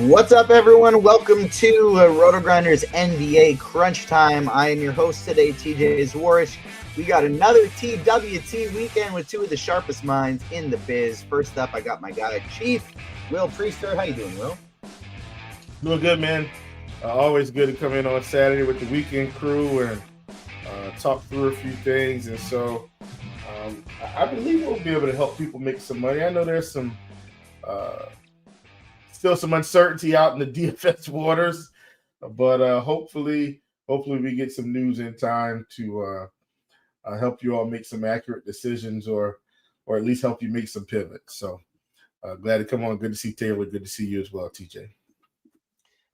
What's up, everyone? Welcome to RotoGrinders NBA Crunch Time. I am your host today, TJ Zwarish. We got another TWT weekend with two of the sharpest minds in the biz. First up, I got my guy, Chief Will Priester. How you doing, Will? Doing good, man. Always good to come in on Saturday with the weekend crew and talk through a few things. And so I believe we'll be able to help people make some money. I know there's some still some uncertainty out in the DFS waters, but hopefully we get some news in time to help you all make some accurate decisions or at least help you make some pivots. So glad to come on. Good to see Taylor. Good to see you as well, TJ.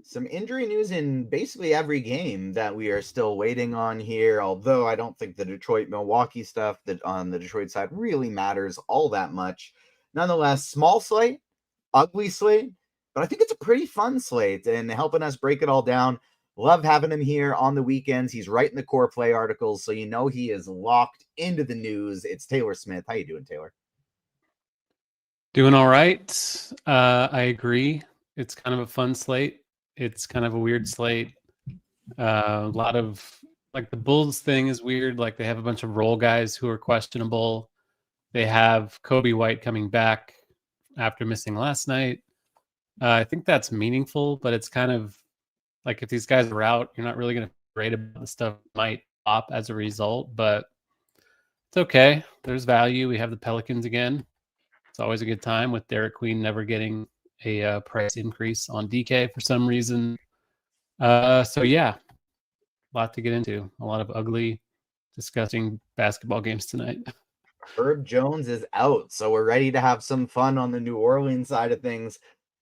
Some injury news in basically every game that we are still waiting on here, although I don't think the Detroit-Milwaukee stuff that on the Detroit side really matters all that much. Nonetheless, small slate, ugly slate, but I think it's a pretty fun slate and helping us break it all down. Love having him here on the weekends. He's writing the core play articles, so you know he is locked into the news. It's Taylor Smith. How you doing, Taylor? Doing all right. I agree. It's kind of a fun slate. It's kind of a weird slate. A lot of, like, the Bulls thing is weird. Like, they have a bunch of role guys who are questionable. They have Kobe White coming back after missing last night. I think that's meaningful, but it's kind of like if these guys are out, you're not really going to feel great about the stuff that might pop as a result, but it's okay. There's value. We have the Pelicans again. It's always a good time with Derek Queen never getting a price increase on DK for some reason. So yeah, a lot to get into. A lot of ugly, disgusting basketball games tonight. Herb Jones is out, so we're ready to have some fun on the New Orleans side of things.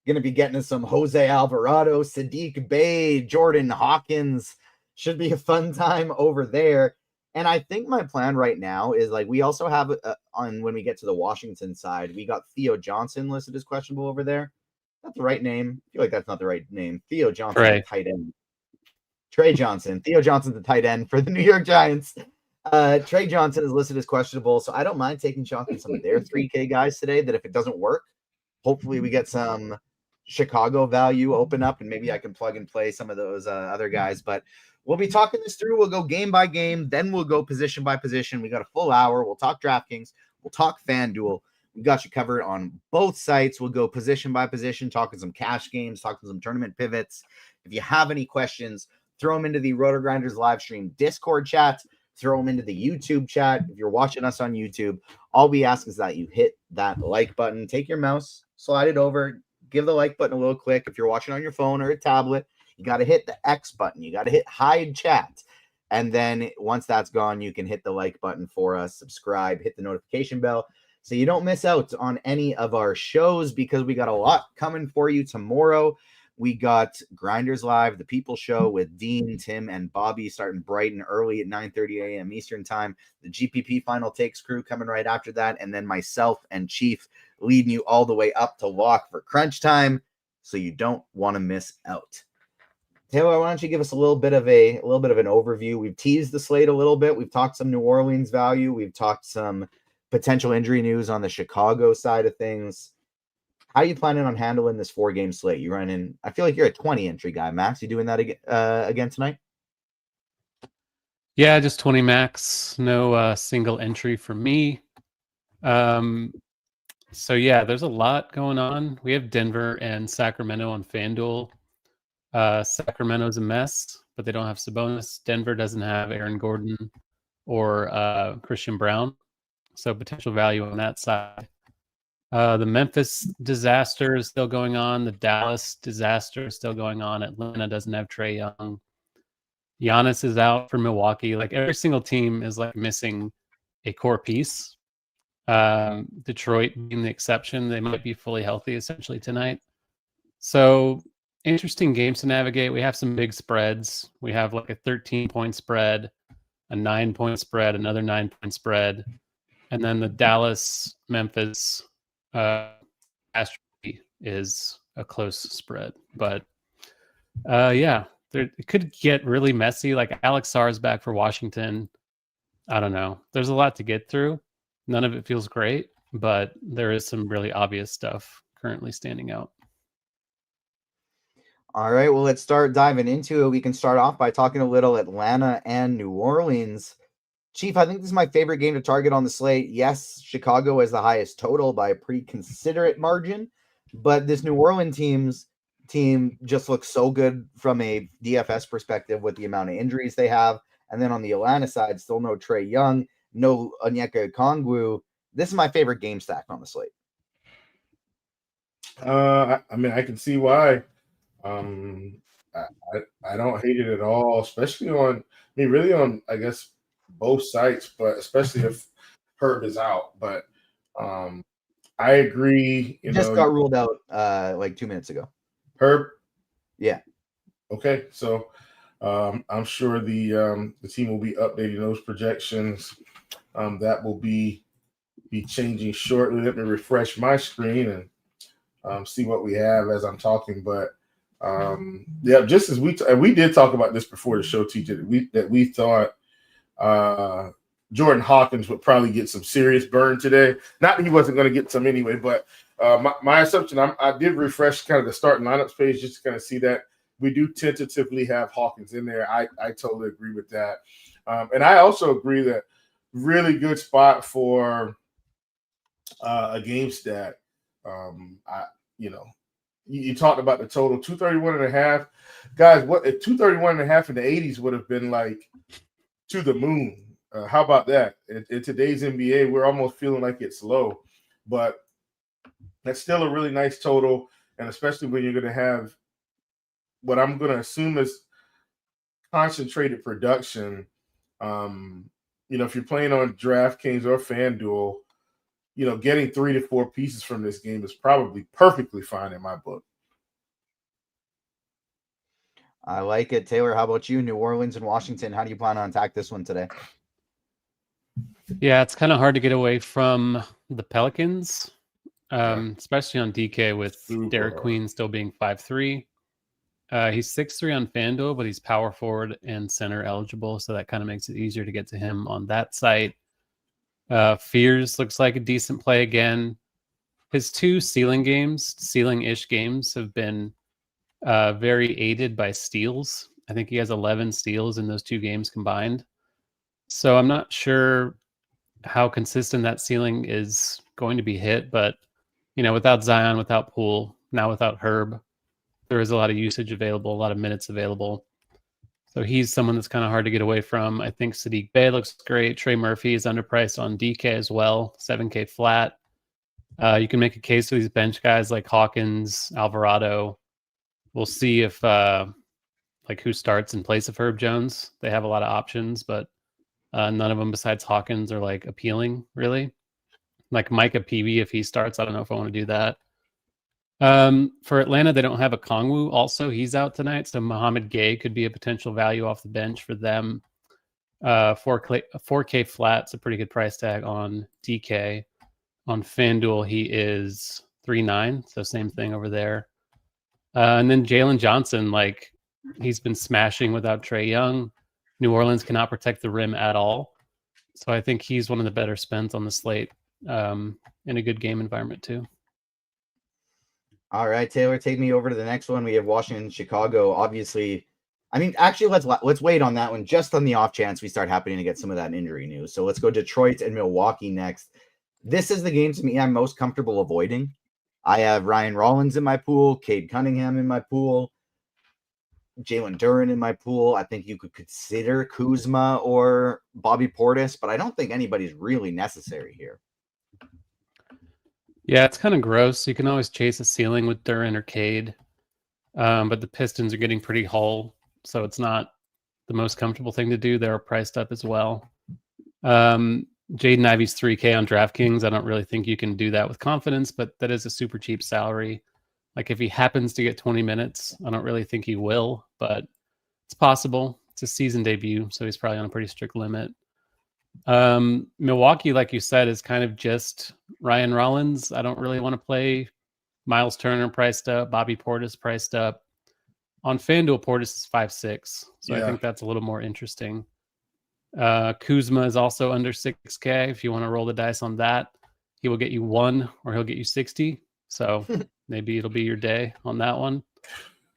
Going to be getting to some Jose Alvarado, Sadiq Bey, Jordan Hawkins. Should be a fun time over there. And I think my plan right now is, like, we also have on when we get to the Washington side, we got Theo Johnson listed as questionable over there. That's the right name. I feel like that's not the right name. Theo Johnson, the tight end. Trey Johnson. Theo Johnson's the tight end for the New York Giants. Trey Johnson is listed as questionable, so I don't mind taking shots on some of their 3K guys today, that if it doesn't work, hopefully we get some Chicago value open up, and maybe I can plug and play some of those other guys. But we'll be talking this through. We'll go game by game, then we'll go position by position. We got a full hour. We'll talk DraftKings. We'll talk FanDuel. We got you covered on both sites. We'll go position by position, talking some cash games, talking some tournament pivots. If you have any questions, throw them into the RotoGrinders live stream Discord chat. Throw them into the YouTube chat. If you're watching us on YouTube, all we ask is that you hit that like button. Take your mouse, slide it over, give the like button a little click. If you're watching on your phone or a tablet, you got to hit the X button. You got to hit hide chat. And then once that's gone, you can hit the like button for us, subscribe, hit the notification bell so you don't miss out on any of our shows, because we got a lot coming for you tomorrow. We got Grinders Live, the People Show with Dean, Tim, and Bobby starting bright and early at 9:30 a.m. Eastern Time. The GPP Final Takes crew coming right after that, and then myself and Chief leading you all the way up to lock for crunch time, so you don't want to miss out. Taylor, why don't you give us a little bit of an overview? We've teased the slate a little bit. We've talked some New Orleans value. We've talked some potential injury news on the Chicago side of things. How are you planning on handling this 4-game slate? You running? I feel like you're a 20 entry guy, Max. You doing that again tonight? Yeah, just 20 max. No single entry for me. So yeah, there's a lot going on. We have Denver and Sacramento on FanDuel. Sacramento's a mess, but they don't have Sabonis. Denver doesn't have Aaron Gordon or Christian Brown, so potential value on that side. The Memphis disaster is still going on. The Dallas disaster is still going on. Atlanta doesn't have Trae Young. Giannis is out for Milwaukee. Like, every single team is like missing a core piece. Detroit being the exception. They might be fully healthy essentially tonight. So interesting games to navigate. We have some big spreads. We have like a 13-point spread, a 9-point spread, another 9-point spread, and then the Dallas Memphis is a close spread. But yeah, it could get really messy. Like, Alex Sarr's back for Washington. I don't know. There's a lot to get through. None of it feels great, but there is some really obvious stuff currently standing out. All right, well, let's start diving into it. We can start off by talking a little Atlanta and New Orleans. Chief, I think this is my favorite game to target on the slate. Yes, Chicago has the highest total by a pretty considerate margin, but this New Orleans team just looks so good from a DFS perspective with the amount of injuries they have. And then on the Atlanta side, still no Trae Young, no Onyeka Okongwu. This is my favorite game stack on the slate. I mean, I can see why. I don't hate it at all, especially really on, I guess, both sites, but especially if Herb is out. But I agree. Just got ruled out like 2 minutes ago. Herb? Yeah. Okay, so I'm sure the team will be updating those projections. That will be changing shortly. Let me refresh my screen and see what we have as I'm talking. But yeah, just as we did talk about this before the show, TJ, that we thought Jordan Hawkins would probably get some serious burn today. Not that he wasn't going to get some anyway, but my assumption, I did refresh kind of the starting lineups page just to kind of see that we do tentatively have Hawkins in there. I totally agree with that. And I also agree that really good spot for a game stat. You talked about the total 231.5. Guys, what if 231.5 in the 80s would have been like to the moon? How about that? In today's NBA, we're almost feeling like it's low, but that's still a really nice total. And especially when you're going to have what I'm going to assume is concentrated production. If you're playing on DraftKings or FanDuel, getting 3 to 4 pieces from this game is probably perfectly fine in my book. I like it. Taylor, how about you? New Orleans and Washington. How do you plan on attack this one today? Yeah, it's kind of hard to get away from the Pelicans, especially on DK with Derek Queen still being 5'3". He's 6'3" on FanDuel, but he's power forward and center eligible, so that kind of makes it easier to get to him on that site. Fears looks like a decent play again. His 2 ceiling-ish games have been very aided by steals. I think he has 11 steals in those 2 games combined. So I'm not sure how consistent that ceiling is going to be hit, but without Zion, without Poole, now without Herb, there is a lot of usage available, a lot of minutes available. So he's someone that's kind of hard to get away from. I think Sadiq Bey looks great. Trey Murphy is underpriced on DK as well, 7K flat. You can make a case for these bench guys like Hawkins, Alvarado. We'll see if who starts in place of Herb Jones. They have a lot of options, but none of them besides Hawkins are appealing, really. Like Micah Peavy, if he starts, I don't know if I want to do that. For Atlanta, they don't have a Okongwu. Also, he's out tonight, so Mohamed Gay could be a potential value off the bench for them. 4K flat's a pretty good price tag on DK. On FanDuel, he is 3.9, so same thing over there. And then Jalen Johnson, he's been smashing without Trae Young. New Orleans cannot protect the rim at all, so I think he's one of the better spends on the slate in a good game environment too. All right, Taylor, take me over to the next one. We have Washington, Chicago. Obviously, actually, let's wait on that one just on the off chance we start happening to get some of that injury news. So let's go Detroit and Milwaukee next. This is the game to me I'm most comfortable avoiding. I have Ryan Rollins in my pool, Cade Cunningham in my pool, Jalen Duren in my pool. I think you could consider Kuzma or Bobby Portis, but I don't think anybody's really necessary here. Yeah, it's kind of gross. You can always chase a ceiling with Duren or Cade, but the Pistons are getting pretty whole, so it's not the most comfortable thing to do. They're priced up as well. Jaden Ivey's 3K on DraftKings. I don't really think you can do that with confidence, but that is a super cheap salary. If he happens to get 20 minutes, I don't really think he will, but it's possible. It's a season debut, so he's probably on a pretty strict limit. Milwaukee, like you said, is kind of just Ryan Rollins. I don't really want to play Miles Turner priced up, Bobby Portis priced up. On FanDuel, Portis is 5'6", so I think that's a little more interesting. Kuzma is also under 6K. If you want to roll the dice on that, he will get you 1 or he'll get you 60. So maybe it'll be your day on that one.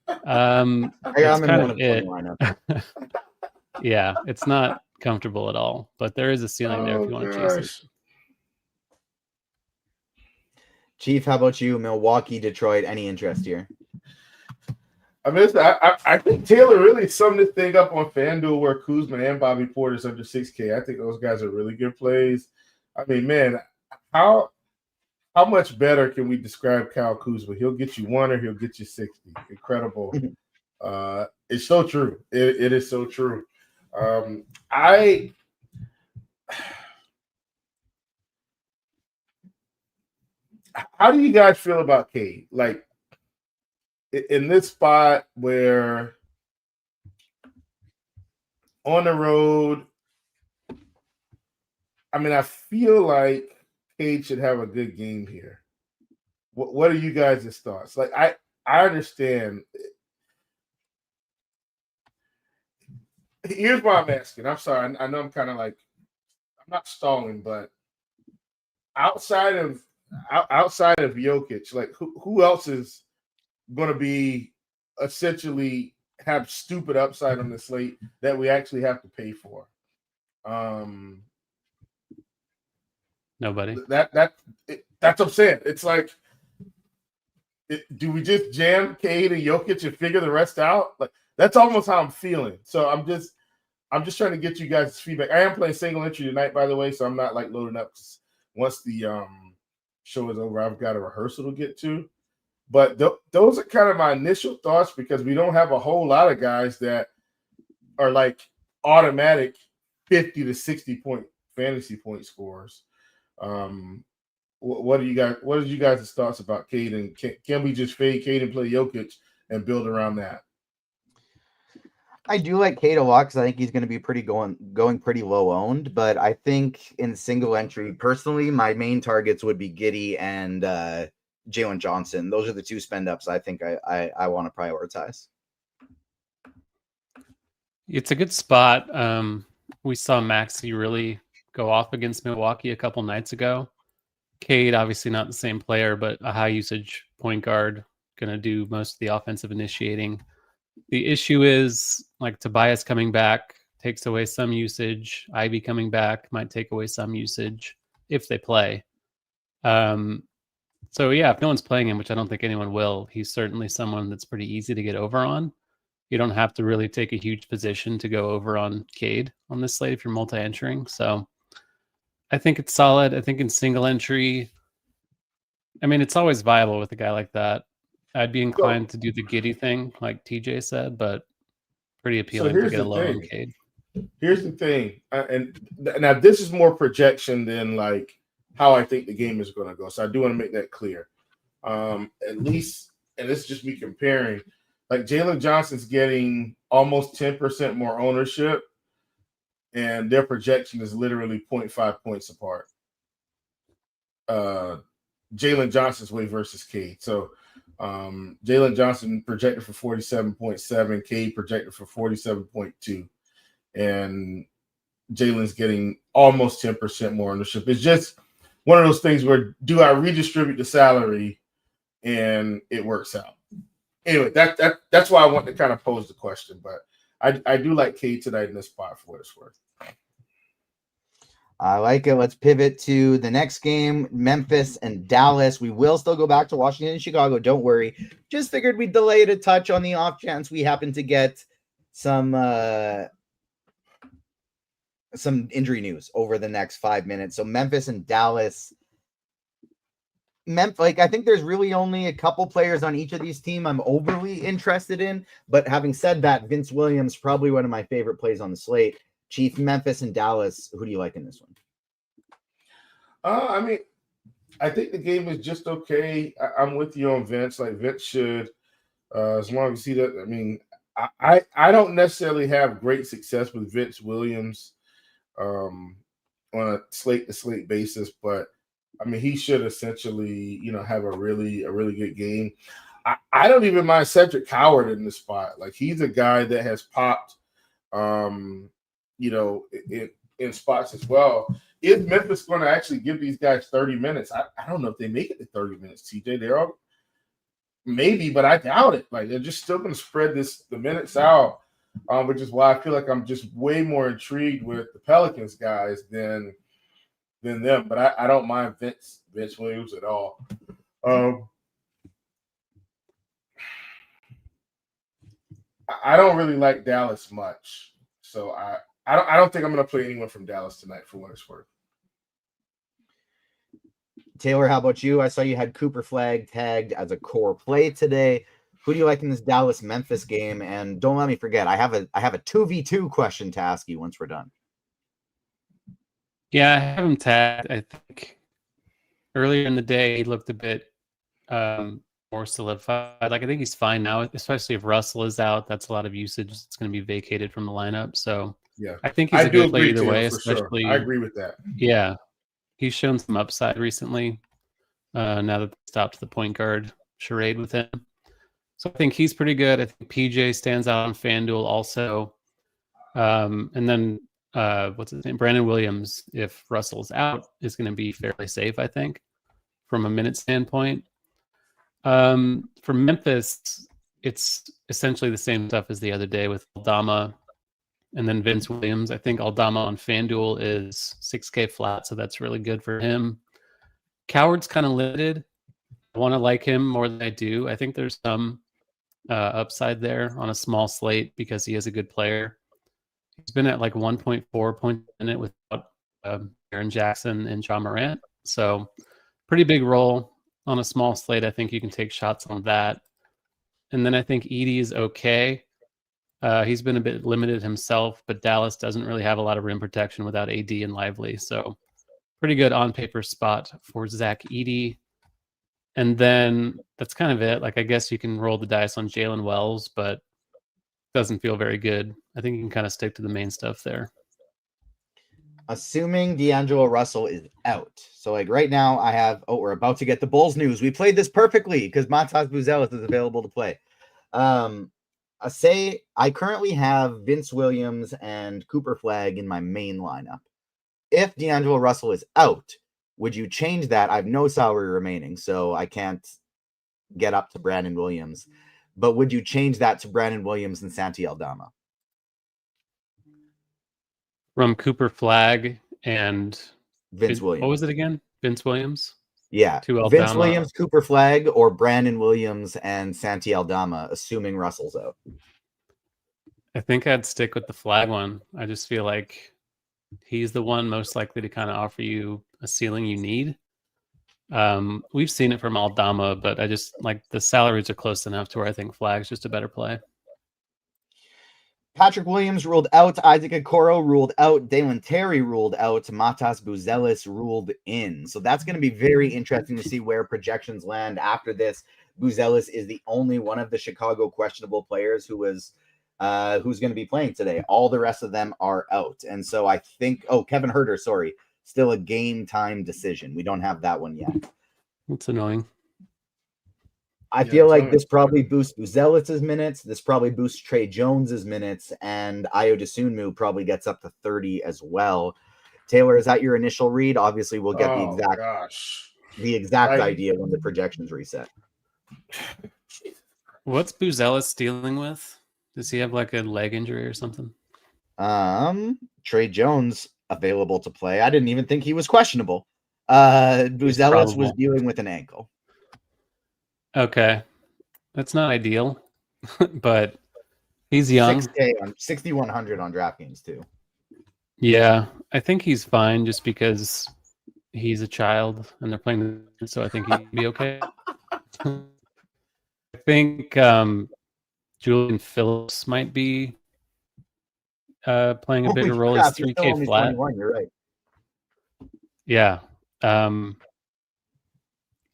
I got That's him in kind one of of 20 it. lineups. Yeah, it's not comfortable at all, but there is a ceiling there if you want to chase it. Chief, how about you? Milwaukee, Detroit, any interest here? I mean, I think Taylor really summed this thing up on FanDuel where Kuzma and Bobby Porter's under 6K. I think those guys are really good plays. I mean, man, how much better can we describe Kyle Kuzma? He'll get you 1 or he'll get you 60. Incredible. It's so true. It is so true. How do you guys feel about Cade? Like, in this spot where on the road, I mean, I feel like Cade should have a good game here. What are you guys' thoughts? Like, I understand. Here's why I'm asking. I'm sorry. I know I'm kind of like, I'm not stalling, but outside of Jokic, like who else is going to be essentially have stupid upside on the slate that we actually have to pay for? Nobody. That's what I'm saying. It's like, do we just jam Cade and Jokic and figure the rest out? Like, that's almost how I'm feeling. So I'm just trying to get you guys' feedback. I am playing single entry tonight, by the way, so I'm not like loading up. Once the show is over, I've got a rehearsal to get to. But those are kind of my initial thoughts because we don't have a whole lot of guys that are like automatic 50 to 60 point fantasy point scores. What are you guys' thoughts about Cade? And can we just fade Cade and play Jokic and build around that? I do like Cade a lot because I think he's going to be going pretty low owned. But I think in single entry, personally, my main targets would be Giddey and Jalen Johnson. Those are the two spend ups I think I want to prioritize. It's a good spot. We saw Maxey really go off against Milwaukee a couple nights ago. Cade, obviously not the same player, but a high usage point guard, going to do most of the offensive initiating. The issue is like Tobias coming back takes away some usage. Ivy coming back might take away some usage if they play. So yeah, if no one's playing him, which I don't think anyone will, he's certainly someone that's pretty easy to get over on. You don't have to really take a huge position to go over on Cade on this slate if you're multi-entering. So I think it's solid. I think in single entry, I mean, it's always viable with a guy like that. I'd be inclined to do the Giddey thing, like TJ said, but pretty appealing to get a low on Cade. Here's the thing, and now this is more projection than like how I think the game is going to go. So I do want to make that clear. At least, and this is just me comparing, like Jalen Johnson's getting almost 10% more ownership, and their projection is literally 0.5 points apart. Jalen Johnson's way versus Cade. So Jalen Johnson projected for 47.7, Cade projected for 47.2, and Jalen's getting almost 10% more ownership. It's just one of those things where do I redistribute the salary and it works out? Anyway, that's why I want to kind of pose the question, but I do like Cade tonight in this spot for what it's worth. I like it. Let's pivot to the next game, Memphis and Dallas. We will still go back to Washington and Chicago. Don't worry. Just figured we'd delay it a touch on the off chance we happen to get some injury news over the next 5 minutes. So Memphis and Dallas. I think there's really only a couple players on each of these teams I'm overly interested in. But having said that, Vince Williams, probably one of my favorite plays on the slate. Chief, Memphis and Dallas, who do you like in this one? I mean, I think the game is just okay. I'm with you on Vince. Like Vince should, as long as he does. I mean, I don't necessarily have great success with Vince Williams on a slate-to-slate basis, but I mean, he should essentially, have a really good game. I don't even mind Cedric Howard in this spot. Like he's a guy that has popped. In spots as well. Is Memphis going to actually give these guys 30 minutes? I don't know if they make it to 30 minutes, TJ. maybe, but I doubt it. Like they're just still going to spread the minutes out, which is why I feel like I'm just way more intrigued with the Pelicans guys than them. But I don't mind Vince Williams at all. I don't really like Dallas much, so I don't think I'm going to play anyone from Dallas tonight for what it's worth. Taylor, how about you? I saw you had Cooper Flag tagged as a core play today. Who do you like in this Dallas-Memphis game? And don't let me forget, I have a 2v2 question to ask you once we're done. Yeah, I have him tagged. I think earlier in the day he looked a bit more solidified. Like I think he's fine now, especially if Russell is out. That's a lot of usage. It's going to be vacated from the lineup. So yeah, I think he's a good play either way. Especially, sure. I agree with that. Yeah, he's shown some upside recently. Now that they stopped the point guard charade with him, so I think he's pretty good. I think PJ stands out on FanDuel also, and then what's his name? Brandon Williams, if Russell's out, is going to be fairly safe. I think from a minute standpoint. For Memphis, it's essentially the same stuff as the other day with Aldama and then Vince Williams. I think Aldama on FanDuel is 6K flat, so that's really good for him. Coward's kind of limited. I want to like him more than I do. I think there's some upside there on a small slate because he is a good player. He's been at like 1.4 points a minute without Aaron Jackson and John Morant. So pretty big role on a small slate. I think you can take shots on that. And then I think Edey is okay. He's been a bit limited himself, but Dallas doesn't really have a lot of rim protection without AD and Lively. So pretty good on paper spot for Zach Edey. And then that's kind of it. Like, I guess you can roll the dice on Jalen Wells, but doesn't feel very good. I think you can kind of stick to the main stuff there. Assuming D'Angelo Russell is out. So like right now I have, we're about to get the Bulls news. We played this perfectly because Matas Buzelis is available to play. I currently have Vince Williams and Cooper Flag in my main lineup. If D'Angelo Russell is out, would you change that? I have no salary remaining, so I can't get up to Brandon Williams. But would you change that to Brandon Williams and Santi Aldama? From Cooper Flag and Vince Williams. What was it again? Vince Williams? Yeah. To Aldama. Vince Williams, Cooper Flag, or Brandon Williams and Santi Aldama, assuming Russell's out. I think I'd stick with the Flag one. I just feel like he's the one most likely to kind of offer you a ceiling you need. We've seen it from Aldama, but I just like the salaries are close enough to where I think Flag's just a better play. Patrick Williams ruled out. Isaac Okoro ruled out. Dalen Terry ruled out. Matas Buzelis ruled in. So that's going to be very interesting to see where projections land after this. Buzelis is the only one of the Chicago questionable players who's going to be playing today. All the rest of them are out. And so I think, Kevin Huerter, still a game time decision. We don't have that one yet. That's annoying. I feel like this probably boosts Buzelis' minutes. This probably boosts Trey Jones's minutes, and Ayo Dosunmu probably gets up to 30 as well. Taylor, is that your initial read? Obviously, we'll get the exact idea when the projections reset. What's Buzelis dealing with? Does he have like a leg injury or something? Trey Jones available to play. I didn't even think he was questionable. Buzelis was dealing with an ankle. Okay, that's not ideal, but he's young. 6K on 6,100 on DraftKings too. Yeah, I think he's fine just because he's a child and they're playing, so I think he'd be okay. I think Julian Phillips might be playing a bigger role. He's 3K flat. You're right. Yeah.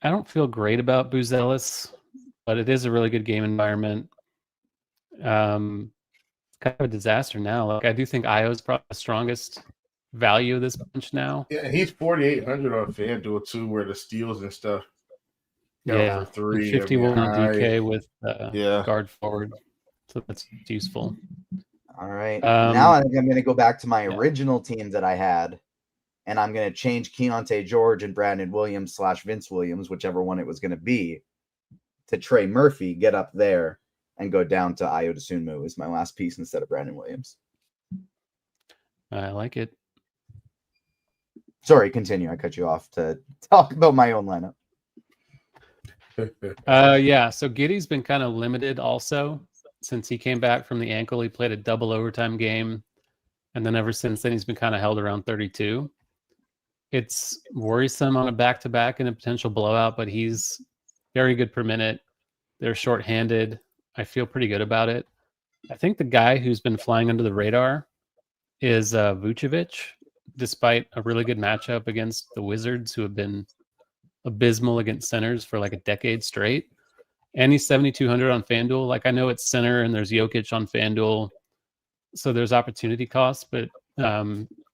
I don't feel great about Buzelis, but it is a really good game environment. Kind of a disaster now. Like, I do think Ayo's probably the strongest value of this bunch now. Yeah, he's 4,800 on FanDuel too, where the steals and stuff. Yeah, 51 DK with guard forward, so that's useful. All right, now I think I'm going to go back to my original team that I had. And I'm going to change Keontae George and Brandon Williams / Vince Williams, whichever one it was going to be, to Trey Murphy, get up there, and go down to Ayo Dosunmu is my last piece instead of Brandon Williams. I like it. Sorry, continue. I cut you off to talk about my own lineup. Yeah, so Giddey's been kind of limited also since he came back from the ankle. He played a double overtime game, and then ever since then he's been kind of held around 32. It's worrisome on a back-to-back and a potential blowout, but he's very good per minute. They're shorthanded. I feel pretty good about it. I think the guy who's been flying under the radar is Vucevic, despite a really good matchup against the Wizards, who have been abysmal against centers for like a decade straight. And he's 7,200 on FanDuel. Like, I know it's center and there's Jokic on FanDuel, so there's opportunity costs, but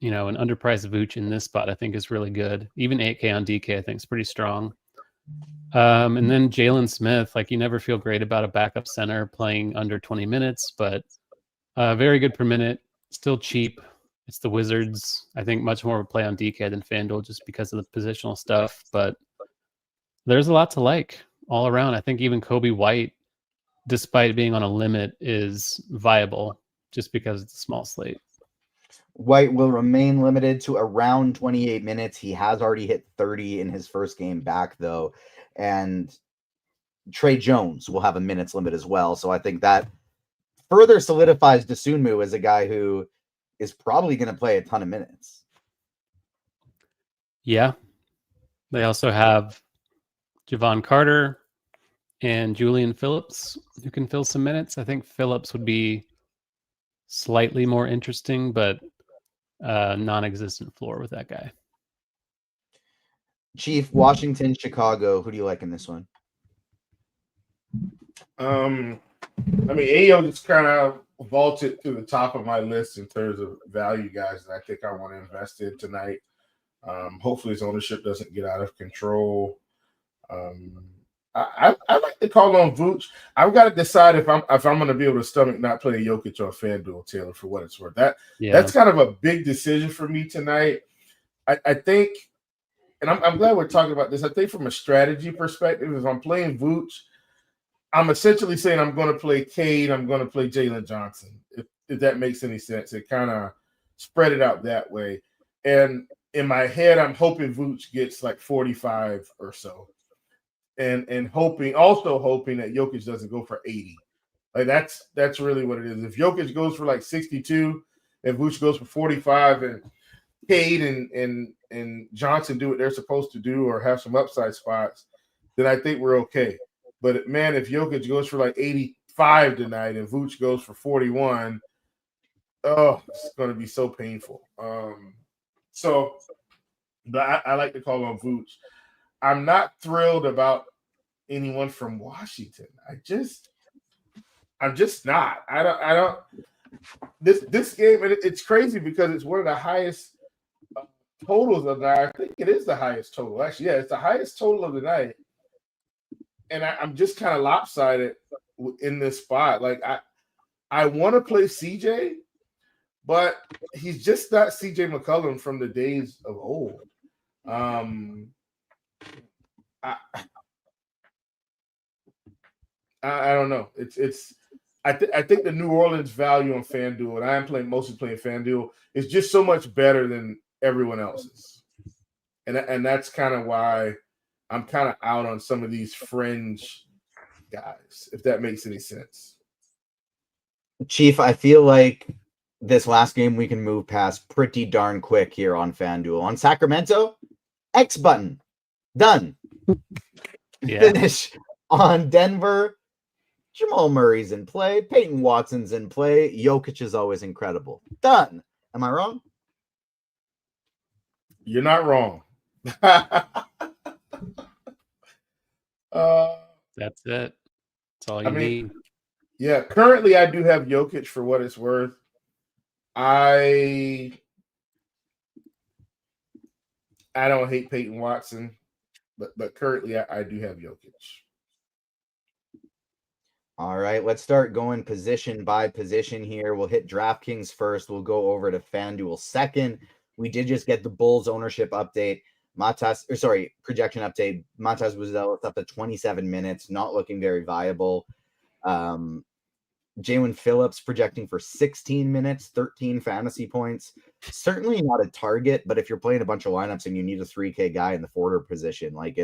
you know, an underpriced Vooch in this spot I think is really good. Even 8K on DK I think is pretty strong. And then Jalen Smith, like, you never feel great about a backup center playing under 20 minutes, but very good per minute, still cheap. It's the Wizards. I think much more of a play on DK than FanDuel just because of the positional stuff, but there's a lot to like all around. I think even Kobe White, despite being on a limit, is viable just because it's a small slate. White will remain limited to around 28 minutes. He has already hit 30 in his first game back, though. And Trey Jones will have a minutes limit as well. So I think that further solidifies Dosunmu as a guy who is probably going to play a ton of minutes. Yeah. They also have Javon Carter and Julian Phillips who can fill some minutes. I think Phillips would be slightly more interesting, but non-existent floor with that guy. Chief, Washington, Chicago. Who do you like in this one? I mean, Ayo just kind of vaulted to the top of my list in terms of value guys that I think I want to invest in tonight. Hopefully his ownership doesn't get out of control. I like to call on Vooch. I've got to decide if I'm going to be able to stomach not playing Jokic on FanDuel, Taylor, for what it's worth. That's kind of a big decision for me tonight. I think, and I'm glad we're talking about this. I think from a strategy perspective, if I'm playing Vooch, I'm essentially saying I'm going to play Cade, I'm going to play Jalen Johnson, if that makes any sense. It kind of spread it out that way. And in my head, I'm hoping Vooch gets like 45 or so. And hoping that Jokic doesn't go for 80. Like that's really what it is. If Jokic goes for like 62, and Vooch goes for 45, and Cade and Johnson do what they're supposed to do or have some upside spots, then I think we're okay. But man, if Jokic goes for like 85 tonight and Vooch goes for 41, oh, it's going to be so painful. But I like to call on Vooch. I'm not thrilled about anyone from Washington. I'm just not. I don't. This game, and it's crazy because it's one of the highest totals of the night. I think it is the highest total. Actually, yeah, it's the highest total of the night. And I'm just kind of lopsided in this spot. Like I want to play CJ, but he's just not CJ McCollum from the days of old. I don't know. I think the New Orleans value on FanDuel, and I am mostly playing FanDuel, is just so much better than everyone else's, and that's kind of why I'm kind of out on some of these fringe guys, if that makes any sense. Chief, I feel like this last game we can move past pretty darn quick here on FanDuel. On Sacramento, X button, done. Yeah. Finish on Denver. Jamal Murray's in play. Peyton Watson's in play. Jokic is always incredible. Done. Am I wrong? You're not wrong. That's it. That's all you need. Yeah, currently I do have Jokic for what it's worth. I don't hate Peyton Watson, but currently I do have Jokic. All right, let's start going position by position here. We'll hit DraftKings first. We'll go over to FanDuel second. We did just get the Bulls ownership update. projection update. Matas was up to 27 minutes, not looking very viable. Jalen Phillips projecting for 16 minutes, 13 fantasy points. Certainly not a target, but if you're playing a bunch of lineups and you need a 3K guy in the forwarder position, like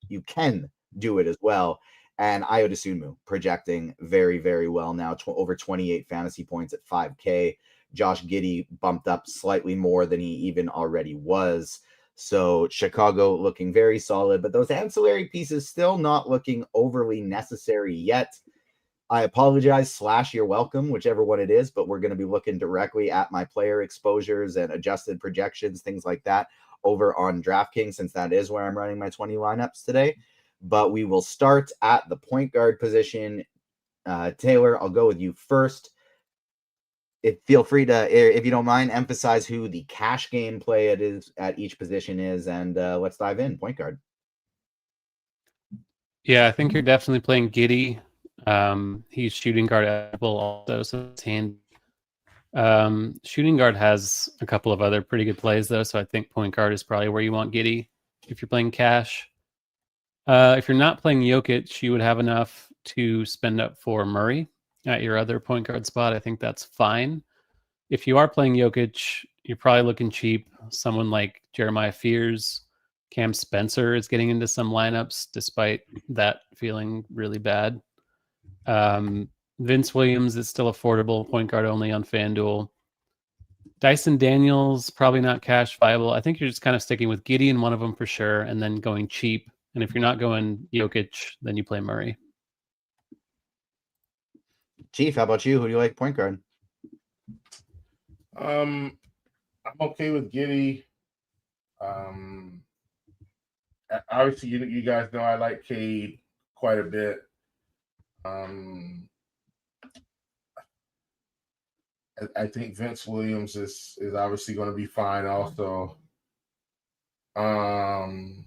you can do it as well. And Ayo Dosunmu projecting very, very well now, over 28 fantasy points at 5K. Josh Giddey bumped up slightly more than he even already was. So Chicago looking very solid, but those ancillary pieces still not looking overly necessary yet. I apologize, / you're welcome, whichever one it is, but we're going to be looking directly at my player exposures and adjusted projections, things like that, over on DraftKings, since that is where I'm running my 20 lineups today. But we will start at the point guard position. Taylor, I'll go with you first. Feel free to, if you don't mind, emphasize who the cash game play it is at each position is, and let's dive in. Point guard. Yeah, I think you're definitely playing Giddey. He's shooting guard eligible also, so it's handy. Shooting guard has a couple of other pretty good plays though, so I think point guard is probably where you want Giddey if you're playing cash. If you're not playing Jokic, you would have enough to spend up for Murray at your other point guard spot. I think that's fine. If you are playing Jokic, you're probably looking cheap. Someone like Jeremiah Fears, Cam Spencer is getting into some lineups despite that feeling really bad. Vince Williams is still affordable, point guard only on FanDuel. Dyson Daniels, probably not cash viable. I think you're just kind of sticking with Giddey in one of them for sure, and then going cheap. And if you're not going Jokic, then you play Murray. Chief, how about you? Who do you like point guard? I'm okay with Giddey. Obviously, you guys know I like Cade quite a bit. I think Vince Williams is obviously going to be fine also. I'm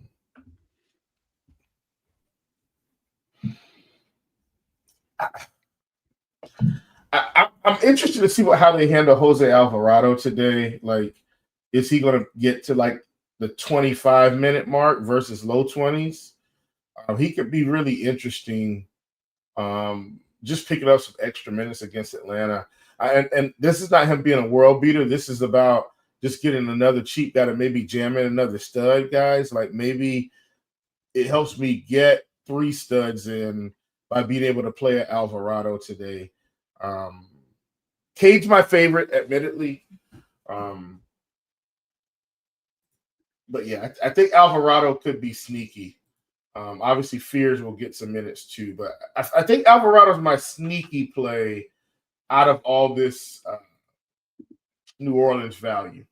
interested to see how they handle Jose Alvarado today. Like, is he going to get to like the 25-minute mark versus low 20s? He could be really interesting. Just picking up some extra minutes against Atlanta. And this is not him being a world beater. This is about just getting another cheap guy to maybe jam in another stud, guys. Like, maybe it helps me get 3 studs in by being able to play at Alvarado today. Cade's my favorite, admittedly. But yeah, I think Alvarado could be sneaky. Obviously, Fears will get some minutes too, but I think Alvarado's my sneaky play out of all this New Orleans value.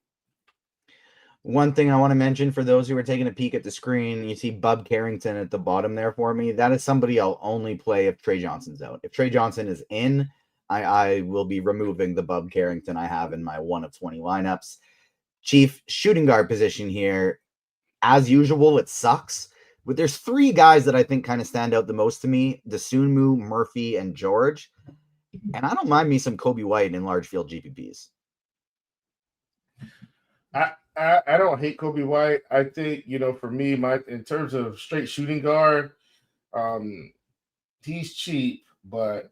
One thing I want to mention for those who are taking a peek at the screen, you see Bub Carrington at the bottom there for me. That is somebody I'll only play if Trey Johnson's out. If Trey Johnson is in, I will be removing the Bub Carrington I have in my 1 of 20 lineups. Chief, shooting guard position here. As usual, it sucks. But there's 3 guys that I think kind of stand out the most to me: Dosunmu, Murphy, and George. And I don't mind me some Kobe White in large field GPPs. I don't hate Kobe White. I think, for me, in terms of straight shooting guard, he's cheap, but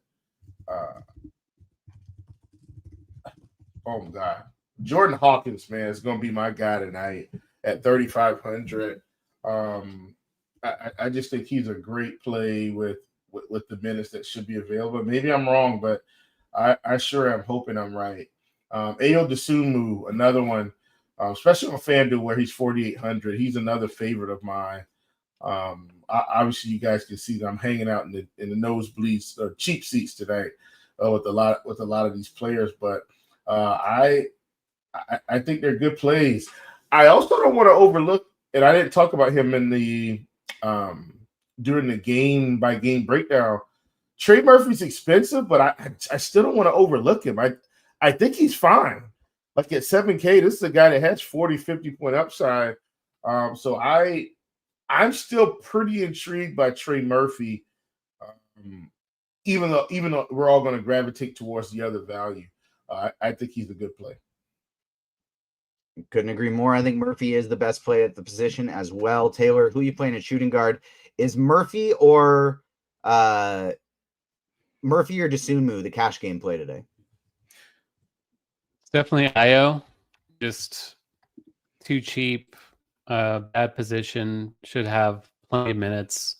oh my God, Jordan Hawkins, man, is going to be my guy tonight at 3,500. I just think he's a great play with the minutes that should be available. Maybe I'm wrong, but I sure am hoping I'm right. Ayo Dosunmu, another one, especially on FanDuel where he's 4,800. He's another favorite of mine. Obviously, you guys can see that I'm hanging out in the nosebleeds or cheap seats tonight with a lot of these players. But I think they're good plays. I also don't want to overlook, and I didn't talk about him in the during the game by game breakdown. Trey Murphy's expensive, but I still don't want to overlook him. I think he's fine. Like at 7K, this is a guy that has 40, 50 point upside. So I'm still pretty intrigued by Trey Murphy, even though we're all going to gravitate towards the other value. I think he's a good play. Couldn't agree more. I think Murphy is the best play at the position as well. Taylor, who you playing at shooting guard? Is Murphy or Dosunmu the cash game play today? It's definitely IO. Just too cheap. Bad position. Should have plenty of minutes.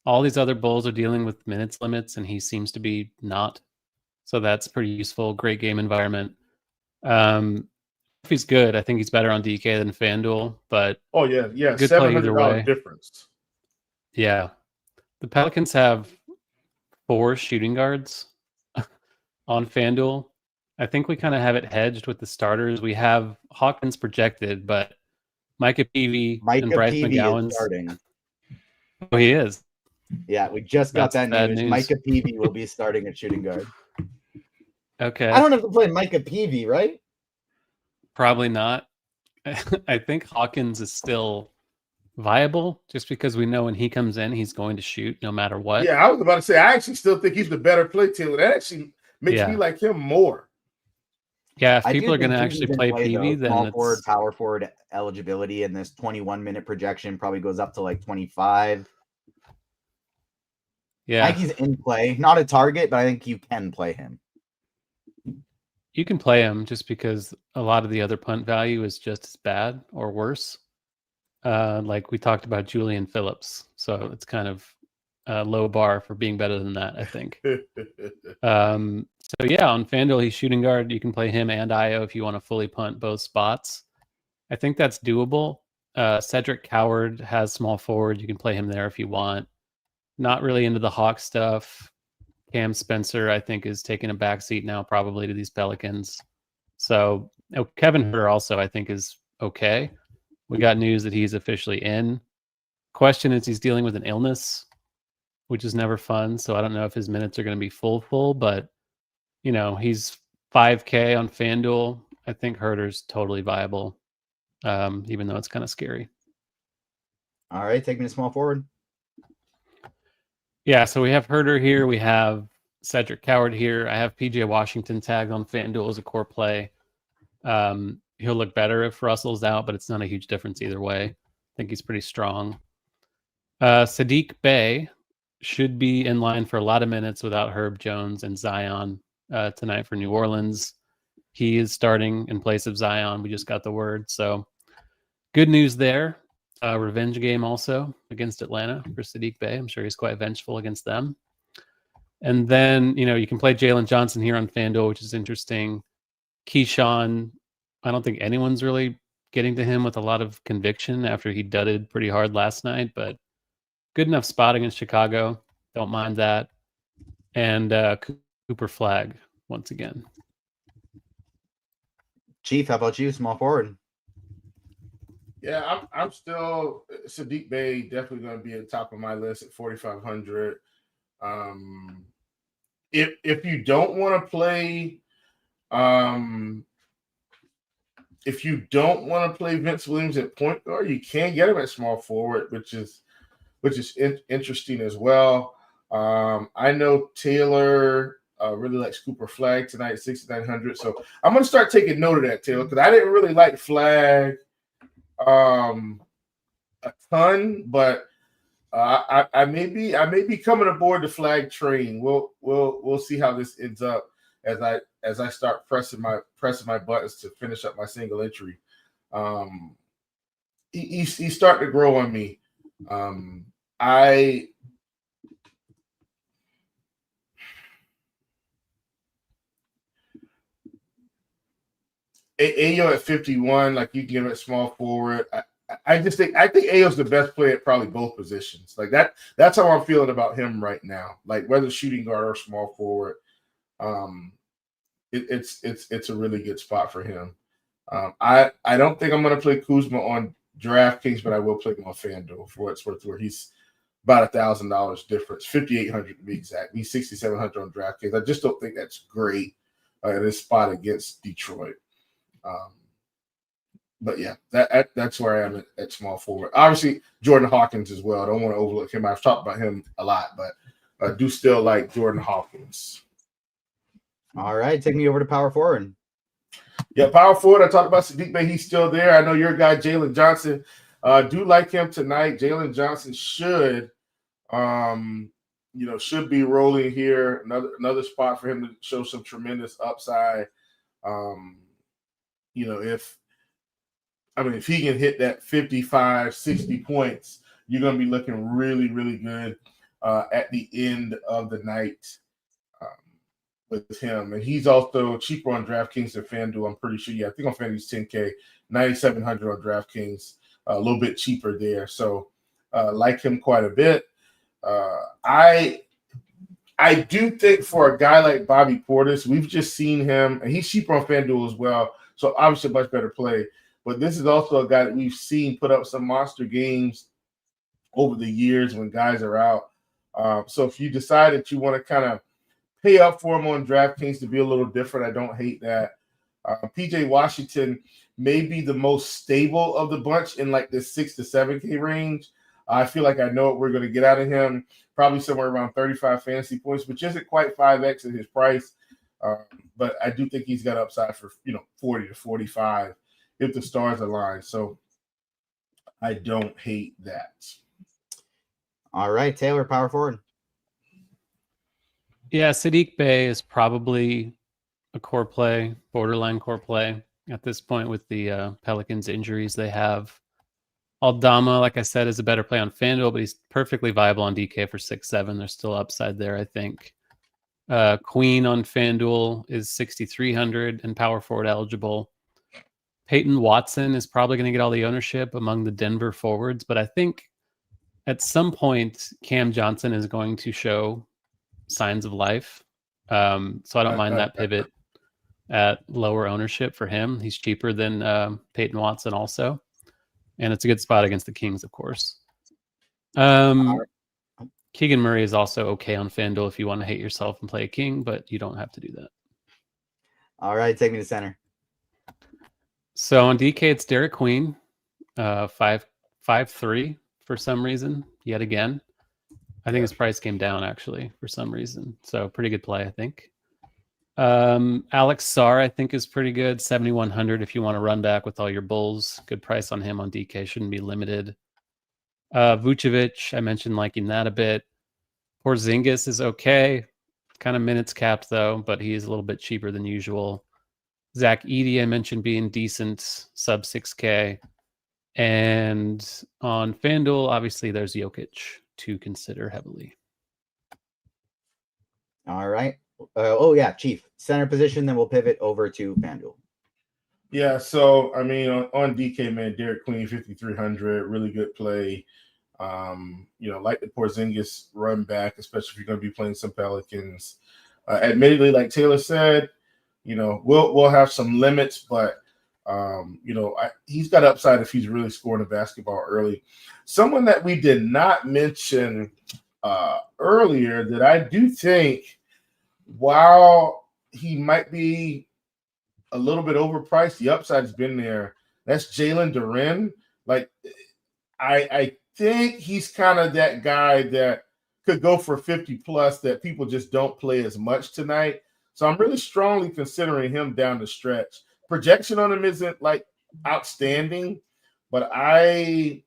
All these other Bulls are dealing with minutes limits, and he seems to be not. So that's pretty useful. Great game environment. If he's good, I think he's better on DK than FanDuel, but Oh yeah, good play either way. $700 difference. Yeah. The Pelicans have 4 shooting guards on FanDuel. I think we kind of have it hedged with the starters. We have Hawkins projected, but Micah Peavy and Bryce McGowan's is starting. Oh, he is. Yeah, we just got That's that bad news. Micah Peavy will be starting at shooting guard. Okay. I don't have to play Micah Peavy, right? Probably not. I think Hawkins is still viable just because we know when he comes in, he's going to shoot no matter what. Yeah, I was about to say, I actually still think he's the better play, Taylor. That actually makes me like him more. Yeah, if people are going to actually play Peavy, then small forward, power forward eligibility, and this 21-minute projection probably goes up to like 25. Yeah, I think he's in play, not a target, but I think you can play him. You can play him just because a lot of the other punt value is just as bad or worse. Like we talked about Julian Phillips, so it's kind of a low bar for being better than that, I think. So yeah, on FanDuel, he's shooting guard. You can play him and Io if you want to fully punt both spots. I think that's doable. Cedric Coward has small forward. You can play him there if you want. Not really into the Hawk stuff. Cam Spencer, I think, is taking a backseat now probably to these Pelicans. So Kevin Huerter also, I think, is okay. We got news that he's officially in. Question is he's dealing with an illness, which is never fun. So I don't know if his minutes are going to be full, but you know, he's 5K on FanDuel. I think Huerter's totally viable, even though it's kind of scary. All right, take me to small forward. Yeah, so we have Huerter here. We have Cedric Coward here. I have PJ Washington tagged on FanDuel as a core play. He'll look better if Russell's out, but it's not a huge difference either way. I think he's pretty strong. Sadiq Bey should be in line for a lot of minutes without Herb Jones and Zion tonight for New Orleans. He is starting in place of Zion. We just got the word. So good news there. Revenge game also against Atlanta for Sadiq Bey. I'm sure he's quite vengeful against them. And then, you know, you can play Jalen Johnson here on FanDuel, which is interesting. Keyshawn, I don't think anyone's really getting to him with a lot of conviction after he dudded pretty hard last night, but good enough spot against Chicago. Don't mind that. And Cooper Flagg once again. Chief, how about you? Small forward. Yeah, I'm still Sadiq Bey, definitely going to be at the top of my list at 4,500. If you don't want to play, Vince Williams at point guard, you can get him at small forward, which is interesting as well. I know Taylor really likes Cooper Flagg tonight, 6,900. So I'm going to start taking note of that, Taylor, because I didn't really like Flagg a ton, but I may be coming aboard the Flagg train. We'll see how this ends up as I start pressing my buttons to finish up my single entry. He's starting to grow on me. Ayo at 51, like you can give it small forward. I think Ayo's the best player at probably both positions. Like that's how I'm feeling about him right now. Like whether shooting guard or small forward, it's a really good spot for him. I don't think I'm going to play Kuzma on DraftKings, but I will play him on FanDuel for what it's worth. Where he's about $1,000 difference, 5,800 to be exact. He's 6,700 on DraftKings. I just don't think that's great in this spot against Detroit. But yeah, that's where I am at small forward. Obviously, Jordan Hawkins as well. I don't want to overlook him. I've talked about him a lot, but I do still like Jordan Hawkins. All right, take me over to power forward. Yeah, power forward. I talked about Sadiq Bey. He's still there. I know your guy, Jalen Johnson. Do like him tonight. Jalen Johnson should should be rolling here. Another spot for him to show some tremendous upside. If he can hit that 55, 60 points, you're going to be looking really, really good at the end of the night with him. And he's also cheaper on DraftKings than FanDuel, I'm pretty sure. Yeah, I think on FanDuel he's $10K, $9,700 on DraftKings, a little bit cheaper there. So like him quite a bit. I do think for a guy like Bobby Portis, we've just seen him, and he's cheaper on FanDuel as well, so obviously a much better play. But this is also a guy that we've seen put up some monster games over the years when guys are out. So if you decide that you want to kind of pay up for him on DraftKings to be a little different, I don't hate that. PJ Washington may be the most stable of the bunch in like this 6 to 7K range. I feel like I know what we're going to get out of him, probably somewhere around 35 fantasy points, which isn't quite 5X at his price. But I do think he's got upside for 40 to 45 if the stars align. So I don't hate that. All right, Taylor, power forward. Yeah, Sadiq Bey is probably a core play, borderline core play at this point with the Pelicans injuries they have. Aldama, like I said, is a better play on FanDuel, but he's perfectly viable on DK for 6-7. There's still upside there, I think. Queen on FanDuel is 6,300 and power forward eligible. Peyton Watson is probably going to get all the ownership among the Denver forwards, but I think at some point Cam Johnson is going to show signs of life. So I don't mind that pivot at lower ownership for him. He's cheaper than Peyton Watson also. And it's a good spot against the Kings, of course. Keegan Murray is also okay on FanDuel if you want to hate yourself and play a king, but you don't have to do that. All right, take me to center. So on DK, it's Derek Queen, 5.3 for some reason, yet again. I think his price came down, actually, for some reason. So pretty good play, I think. Alex Sarr, I think, is pretty good. 7,100 if you want to run back with all your Bulls. Good price on him on DK. Shouldn't be limited. Vucevic, I mentioned liking that a bit. Porzingis is okay. Kind of minutes capped, though, but he's a little bit cheaper than usual. Zach Edey, I mentioned being decent, sub 6K. And on FanDuel, obviously, there's Jokic to consider heavily. All right. Chief. Center position, then we'll pivot over to FanDuel. Yeah, so, on DK, man, Derek Queen, 5,300, really good play. Like the Porzingis run back, especially if you're going to be playing some Pelicans. Admittedly, like Taylor said, we'll have some limits, but he's got upside if he's really scoring the basketball early. Someone that we did not mention earlier that I do think, while he might be a little bit overpriced, the upside's been there. That's Jalen Duren. Like, I think he's kind of that guy that could go for 50 plus that people just don't play as much tonight. So I'm really strongly considering him down the stretch. Projection on him isn't like outstanding, but I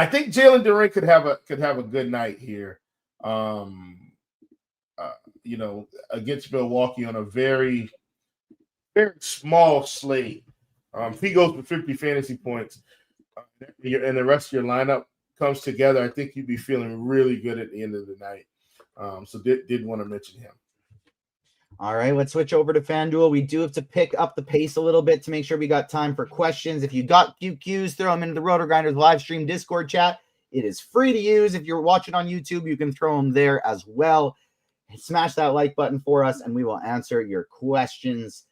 think Jalen Duren could have a good night here. Against Milwaukee on a very, very small slate. If he goes for 50 fantasy points and the rest of your lineup comes together, I think you'd be feeling really good at the end of the night. So did want to mention him. All right, let's switch over to FanDuel. We do have to pick up the pace a little bit to make sure we got time for questions. If you got QQs, throw them into the RotoGrinders live stream Discord chat. It is free to use. If you're watching on YouTube, you can throw them there as well. Smash that like button for us, and we will answer your questions.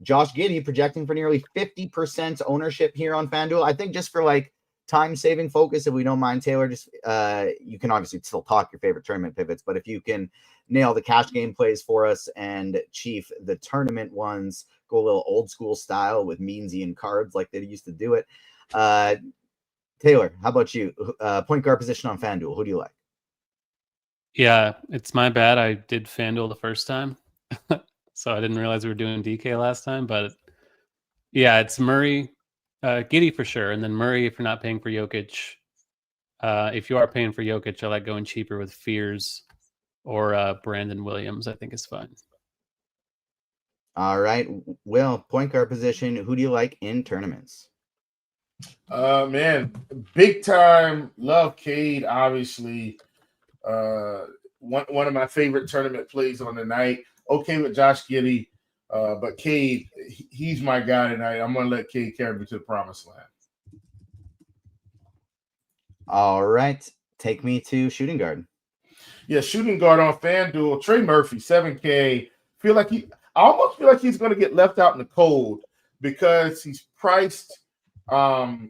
Josh Giddey projecting for nearly 50% ownership here on FanDuel. I think just for like time-saving focus, if we don't mind, Taylor, just you can obviously still talk your favorite tournament pivots, but if you can nail the cash game plays for us and Chief, the tournament ones, go a little old school style with meansy and cards like they used to do it. Taylor, how about you? Point guard position on FanDuel. Who do you like? Yeah, it's my bad. I did FanDuel the first time. so I didn't realize we were doing DK last time. But yeah, it's Murray, Giddy for sure, and then Murray if you're not paying for Jokic. If you are paying for Jokic, I like going cheaper with Fears or Brandon Williams. I think is fine. All right, Will, point guard position. Who do you like in tournaments? Man, big time. Love Cade, obviously. One of my favorite tournament plays on the night. Okay with Josh Giddey, but Cade, he's my guy tonight. I'm gonna let Cade carry me to the promised land. All right, take me to shooting guard. Yeah, shooting guard on FanDuel. Trey Murphy, 7K. I almost feel like he's gonna get left out in the cold because he's priced. Because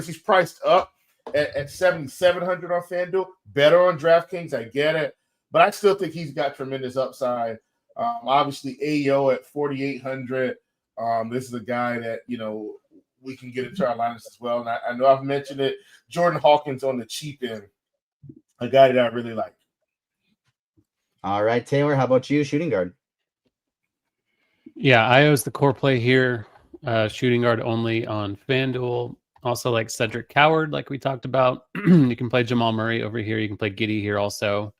he's priced up at 7,700 on FanDuel, better on DraftKings. I get it, but I still think he's got tremendous upside. Obviously, AO at 4,800. This is a guy that we can get into our lineups as well. And I know I've mentioned it. Jordan Hawkins on the cheap end, a guy that I really like. All right, Taylor, how about you, shooting guard? Yeah, IO's the core play here. Shooting guard only on FanDuel. Also like Cedric Coward, like we talked about. You can play Jamal Murray over here. You can play Giddey here also.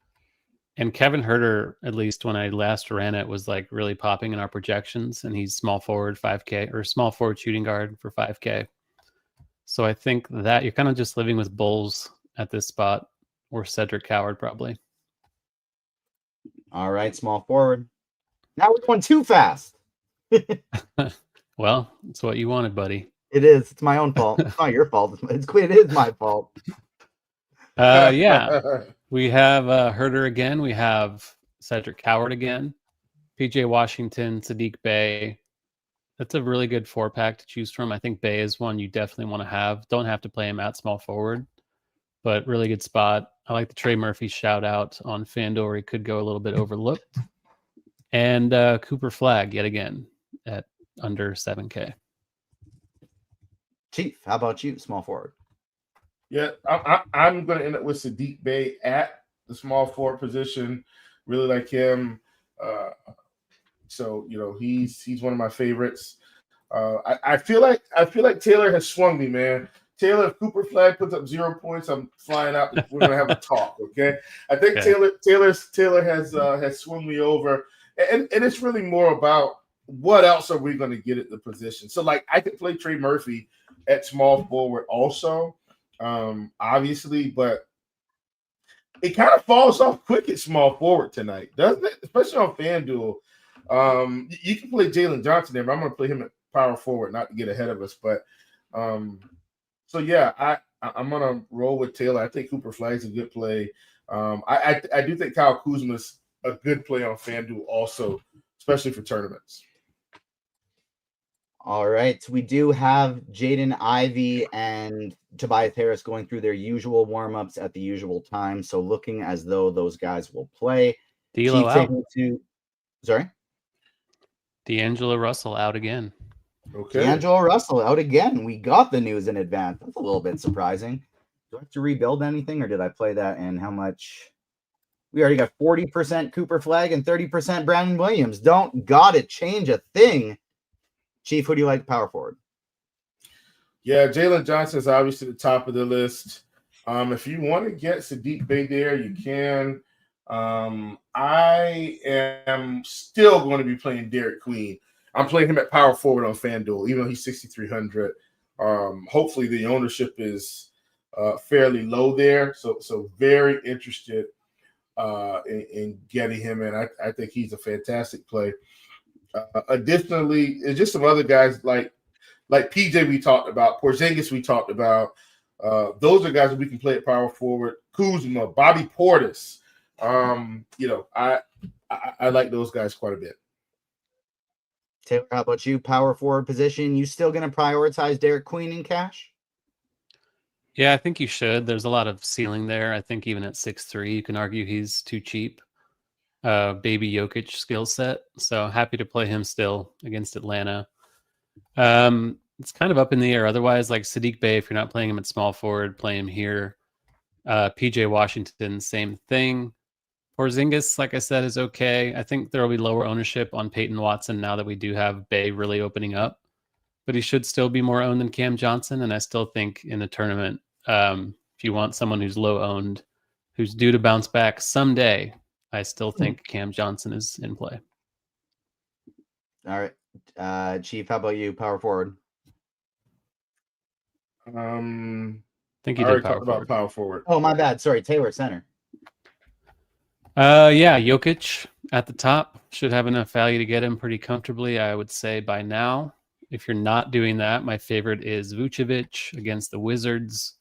And Kevin Huerter, at least when I last ran it, was like really popping in our projections. And he's small forward 5K or small forward shooting guard for 5K. So I think that you're kind of just living with Bulls at this spot or Cedric Coward probably. All right, small forward. Now we're going too fast. Well, it's what you wanted, buddy. It is. It's my own fault. It's not your fault. It is my fault. Yeah. We have Herder again. We have Cedric Coward again. PJ Washington, Sadiq Bey. That's a really good 4-pack to choose from. I think Bey is one you definitely want to have. Don't have to play him at small forward, but really good spot. I like the Trey Murphy shout out on FanDuel where he could go a little bit overlooked. And Cooper Flag yet again at under 7K. Chief, how about you, small forward? Yeah, I'm going to end up with Sadiq Bey at the small forward position. Really like him. So he's one of my favorites. I feel like Taylor has swung me, man. Taylor, if Cooper Flag puts up 0 points, I'm flying out. We're gonna have a talk, okay? I think okay. Taylor has swung me over, and it's really more about what else are we going to get at the position. So like I could play Trey Murphy at small forward also, obviously, but it kind of falls off quick at small forward tonight, doesn't it? Especially on FanDuel. You can play Jalen Johnson there, but I'm going to play him at power forward, not to get ahead of us. But so yeah, I'm going to roll with Taylor. I think Cooper Flag's a good play. I do think Kyle Kuzma's a good play on FanDuel also, especially for tournaments. All right, we do have Jaden Ivey and Tobias Harris going through their usual warm-ups at the usual time, so looking as though those guys will play. D'Lo out. Sorry? D'Angelo Russell out again. Okay. D'Angelo Russell out again. We got the news in advance. That's a little bit surprising. Do I have to rebuild anything, or did I play that in how much? We already got 40% Cooper Flag and 30% Brandon Williams. Don't gotta change a thing. Chief, who do you like power forward? Yeah, Jalen Johnson is obviously the top of the list. If you want to get Sadiq Bey there, you can. I am still going to be playing Derek Queen. I'm playing him at power forward on FanDuel, even though he's 6,300. Hopefully the ownership is fairly low there. So very interested in getting him in. I think he's a fantastic play. Additionally, just some other guys like PJ we talked about, Porzingis we talked about. Those are guys that we can play at power forward. Kuzma, Bobby Portis. I like those guys quite a bit. Taylor, how about you? Power forward position. You still going to prioritize Derek Queen in cash? Yeah, I think you should. There's a lot of ceiling there. I think even at 6'3", you can argue he's too cheap. Baby Jokic skill set. So happy to play him still against Atlanta. It's kind of up in the air. Otherwise, like Sadiq Bey, if you're not playing him at small forward, play him here. PJ Washington, same thing. Porzingis, like I said, is okay. I think there will be lower ownership on Peyton Watson now that we do have Bay really opening up, but he should still be more owned than Cam Johnson. And I still think in the tournament, if you want someone who's low owned, who's due to bounce back someday, I still think Cam Johnson is in play. All right. Chief, how about you? Power forward. I think I you already did power talked forward. about power forward. Oh, my bad. Sorry. Taylor, center. Yeah, Jokic at the top should have enough value to get him pretty comfortably, I would say, by now. If you're not doing that, my favorite is Vucevic against the Wizards.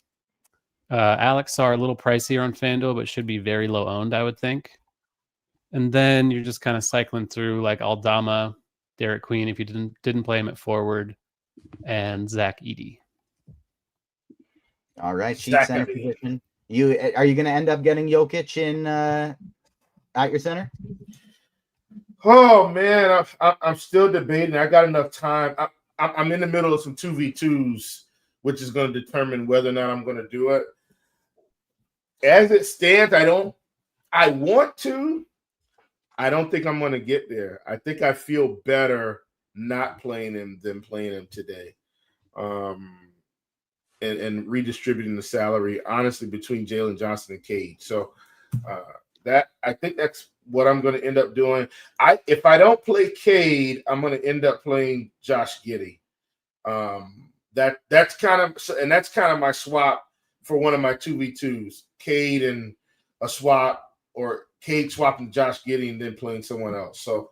Alex are a little pricier on FanDuel, but should be very low owned, I would think. And then you're just kind of cycling through like Aldama, Derek Queen, if you didn't play him at forward, and Zach Edey. All right, Chief, center position. Are you going to end up getting Jokic in at your center? Oh man, I'm still debating. I got enough time. I'm in the middle of some 2v2s, which is going to determine whether or not I'm going to do it. As it stands, I want to. I don't think I'm going to get there. I think I feel better not playing him than playing him today. And redistributing the salary, honestly, between Jalen Johnson and Cade. So I think that's what I'm going to end up doing. If I don't play Cade, I'm going to end up playing Josh Giddey. That's kind of my swap for one of my 2v2s. Cade and a swap, or Cade swapping Josh Giddey and then playing someone else. So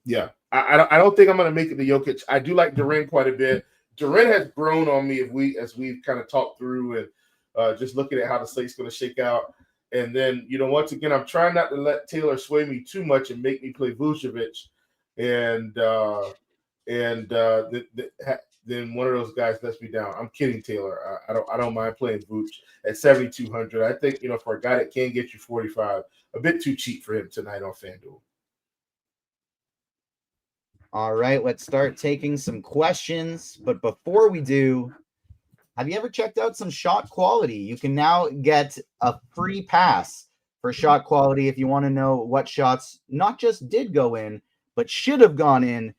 yeah, I don't think I'm going to make it to Jokic. I do like Durant quite a bit. Durant has grown on me as we've kind of talked through and just looking at how the slate's going to shake out. And then, once again, I'm trying not to let Taylor sway me too much and make me play Vucevic. And then one of those guys lets me down. I'm kidding, Taylor. I don't mind playing Vooch at 7,200. I think, for a guy that can get you 45, a bit too cheap for him tonight on FanDuel. All right, let's start taking some questions. But before we do, have you ever checked out some shot quality? You can now get a free pass for shot quality if you want to know what shots not just did go in, but should have gone in.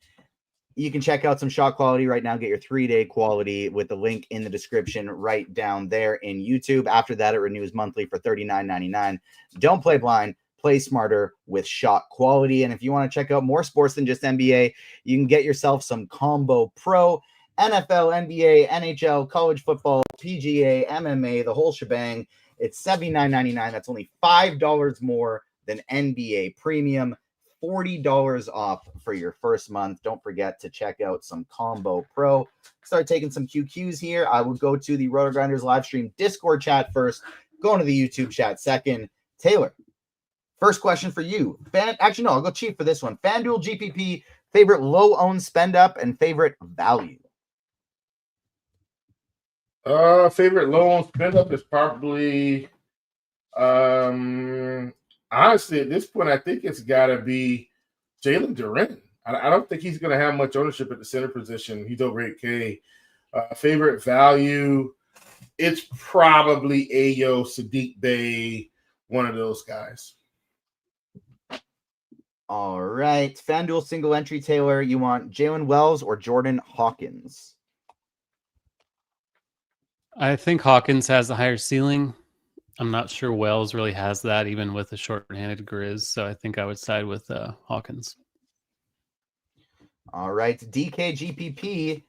You can check out some shot quality right now. Get your 3-day quality with the link in the description right down there in YouTube. After that, it renews monthly for $39.99. Don't play blind. Play smarter with shot quality. And if you want to check out more sports than just NBA, you can get yourself some Combo Pro. NFL, NBA, NHL, college football, PGA, MMA, the whole shebang. It's $79.99. That's only $5 more than NBA Premium. $40 off for your first month. Don't forget to check out some Combo Pro. Start taking some QQs here. I will go to the RotoGrinders live stream Discord chat first, going to the YouTube chat second. Taylor, first question for you. I'll go cheap for this one. FanDuel GPP, favorite low-owned spend-up and favorite value. Favorite low-owned spend-up is probably honestly, at this point, I think it's got to be Jalen Durant. I don't think he's going to have much ownership at the center position. He's over 8K. Favorite value, it's probably Ayo, Sadiq Bey, one of those guys. All right. FanDuel single entry, Taylor. You want Jalen Wells or Jordan Hawkins? I think Hawkins has the higher ceiling. I'm not sure Wells really has that, even with a short-handed Grizz. So I think I would side with Hawkins. All right. DK GPP.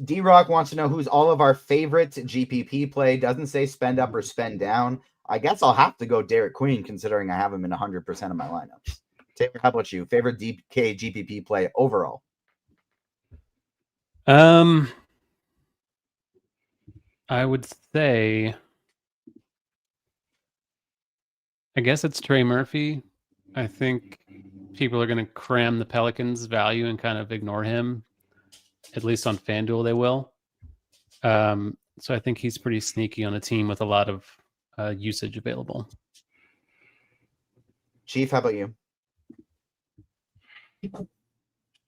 D-Rock wants to know who's all of our favorite GPP play. Doesn't say spend up or spend down. I guess I'll have to go Derek Queen, considering I have him in 100% of my lineups. Taylor, how about you? Favorite DK GPP play overall? I would say, I guess it's Trey Murphy. I think people are going to cram the Pelicans' value and kind of ignore him. At least on FanDuel, they will. So I think he's pretty sneaky on a team with a lot of usage available. Chief, how about you?